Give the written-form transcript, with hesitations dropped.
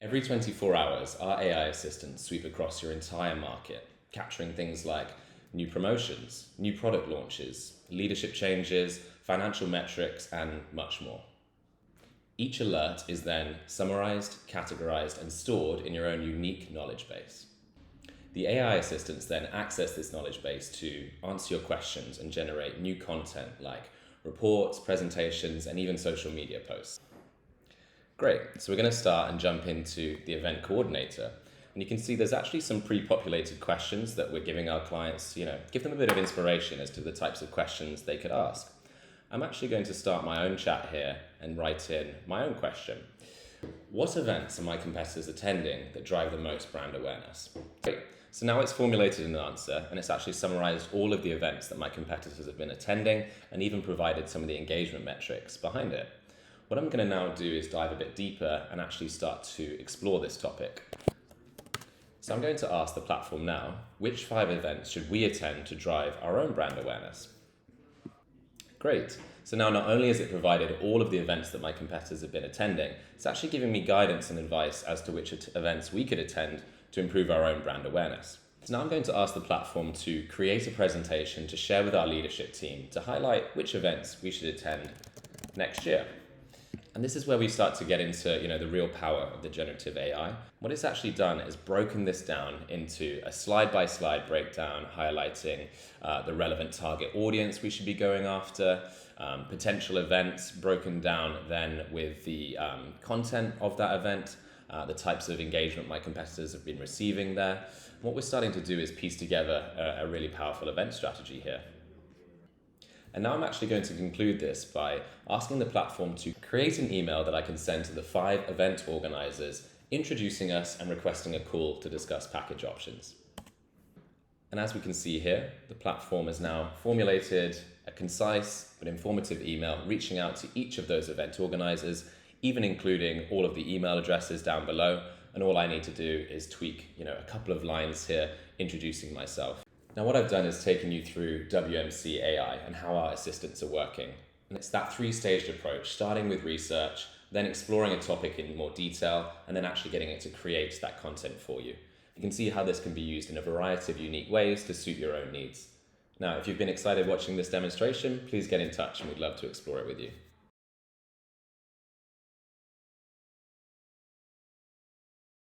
Every 24 hours, our AI assistants sweep across your entire market, capturing things like new promotions, new product launches, leadership changes, financial metrics, and much more. Each alert is then summarized, categorized, and stored in your own unique knowledge base. The AI assistants then access this knowledge base to answer your questions and generate new content like reports, presentations, and even social media posts. Great, so we're going to start and jump into the event coordinator. And you can see there's actually some pre-populated questions that we're giving our clients, give them a bit of inspiration as to the types of questions they could ask. I'm actually going to start my own chat here and write in my own question. What events are my competitors attending that drive the most brand awareness? Great. So now it's formulated an answer, and it's actually summarized all of the events that my competitors have been attending and even provided some of the engagement metrics behind it. What I'm going to now do is dive a bit deeper and actually start to explore this topic. So I'm going to ask the platform now, which 5 events should we attend to drive our own brand awareness? Great. So now not only has it provided all of the events that my competitors have been attending, it's actually giving me guidance and advice as to which events we could attend to improve our own brand awareness. So now I'm going to ask the platform to create a presentation to share with our leadership team to highlight which events we should attend next year. And this is where we start to get into the real power of the generative AI. What it's actually done is broken this down into a slide-by-slide breakdown highlighting the relevant target audience we should be going after, potential events broken down then with the content of that event, the types of engagement my competitors have been receiving there. What we're starting to do is piece together a really powerful event strategy here. And now I'm actually going to conclude this by asking the platform to create an email that I can send to the 5 event organizers, introducing us and requesting a call to discuss package options. And as we can see here, the platform has now formulated a concise but informative email reaching out to each of those event organizers, even including all of the email addresses down below. And all I need to do is tweak, a couple of lines here introducing myself. Now what I've done is taken you through WMC.Ai and how our assistants are working. And it's that 3-staged approach, starting with research, then exploring a topic in more detail, and then actually getting it to create that content for you. You can see how this can be used in a variety of unique ways to suit your own needs. Now, if you've been excited watching this demonstration, please get in touch and we'd love to explore it with you.